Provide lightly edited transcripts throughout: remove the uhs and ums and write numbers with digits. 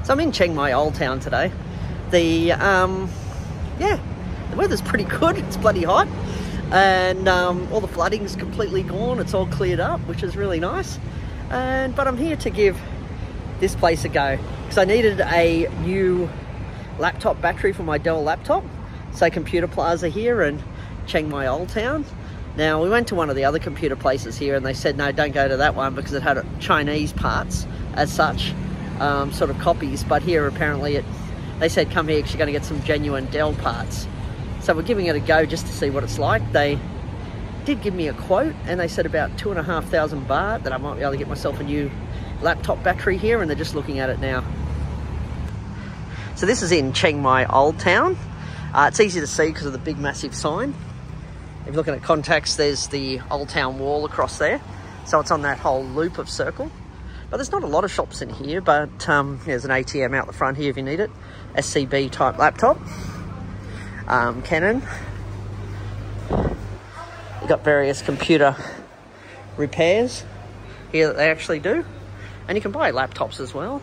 So I'm in Chiang Mai Old Town today. The weather's pretty good. It's bloody hot, and all the flooding's completely gone. It's all cleared up, which is really nice. But I'm here to give this place a go because I needed a new laptop battery for my Dell laptop. So Computer Plaza here in Chiang Mai Old Town. Now we went to one of the other computer places here and they said no, don't go to that one because it had Chinese parts as such, sort of copies. But here apparently they said come here because you're going to get some genuine Dell parts. So we're giving it a go just to see what it's like. They did give me a quote and they said about 2,500 baht that I might be able to get myself a new laptop battery here, and they're just looking at it now. So this is in Chiang Mai Old Town. It's easy to see because of the big massive sign. If you're looking at contacts, there's the Old Town Wall across there. So it's on that whole loop of circle. But there's not a lot of shops in here, but there's an ATM out the front here if you need it. SCB type laptop. Canon. You've got various computer repairs here that they actually do. And you can buy laptops as well.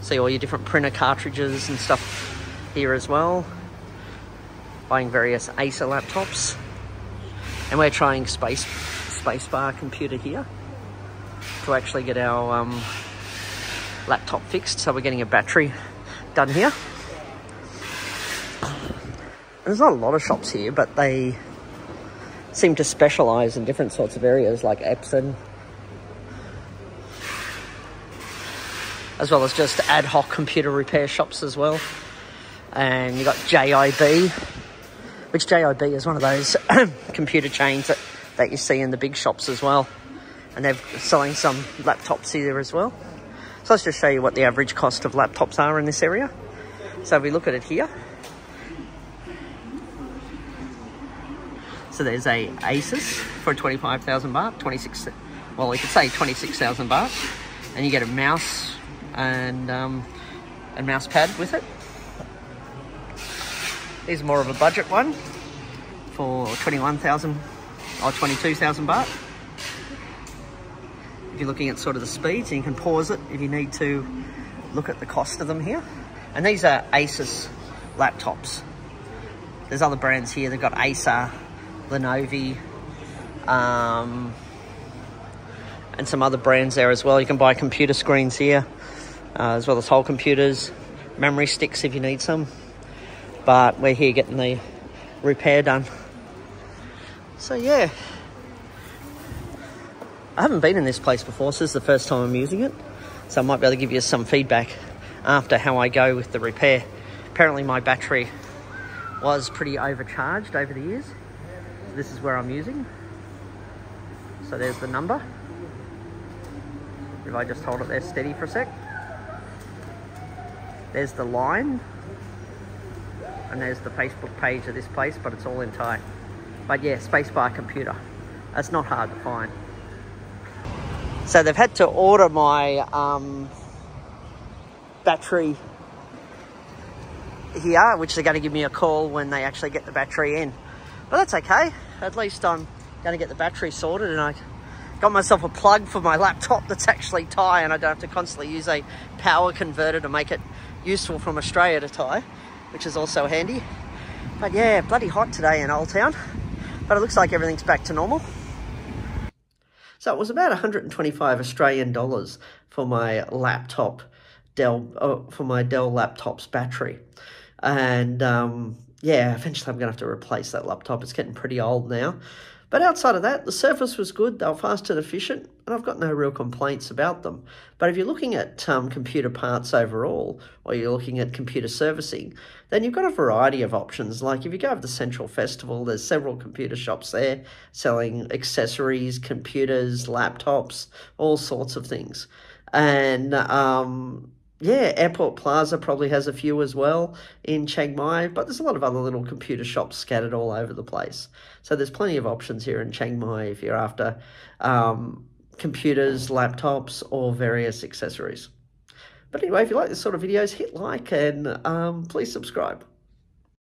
See all your different printer cartridges and stuff here as well. Buying various Acer laptops. And we're trying Spacebar computer here to actually get our laptop fixed. So we're getting a battery done here. And there's not a lot of shops here, but they seem to specialise in different sorts of areas like Epson, as well as just ad hoc computer repair shops as well. And you've got JIB, which JIB is one of those computer chains that you see in the big shops as well. And they're selling some laptops here as well. So let's just show you what the average cost of laptops are in this area. So if we look at it here. So there's a Asus for 25,000 baht, 26, well we could say 26,000 baht. And you get a mouse and mouse pad with it. Here's more of a budget one for 21,000 or 22,000 baht. If you're looking at sort of the speeds, and you can pause it if you need to look at the cost of them here. And these are Asus laptops. There's other brands here. They've got Acer, Lenovo, and some other brands there as well. You can buy computer screens here, as well as whole computers, memory sticks if you need some. But we're here getting the repair done. So yeah, I haven't been in this place before, so this is the first time I'm using it. So I might be able to give you some feedback after how I go with the repair. Apparently my battery was pretty overcharged over the years. So this is where I'm using. So there's the number. If I just hold it there steady for a sec. There's the line. And there's the Facebook page of this place, but it's all in Thai. But yeah, Spacebar computer. That's not hard to find. So they've had to order my battery here, which they're going to give me a call when they actually get the battery in. But that's okay. At least I'm going to get the battery sorted, and I got myself a plug for my laptop that's actually Thai, and I don't have to constantly use a power converter to make it useful from Australia to Thai, which is also handy. But yeah, bloody hot today in Old Town. But it looks like everything's back to normal. So it was about 125 Australian dollars for my laptop, for my Dell laptop's battery. And yeah, eventually I'm going to have to replace that laptop. It's getting pretty old now. But outside of that, the service was good. They were fast and efficient, and I've got no real complaints about them. But if you're looking at computer parts overall, or you're looking at computer servicing, then you've got a variety of options. Like if you go over the Central Festival, there's several computer shops there selling accessories, computers, laptops, all sorts of things. And yeah, Airport Plaza probably has a few as well in Chiang Mai, but there's a lot of other little computer shops scattered all over the place. So there's plenty of options here in Chiang Mai if you're after computers, laptops, or various accessories. But anyway, if you like this sort of videos, hit like and please subscribe.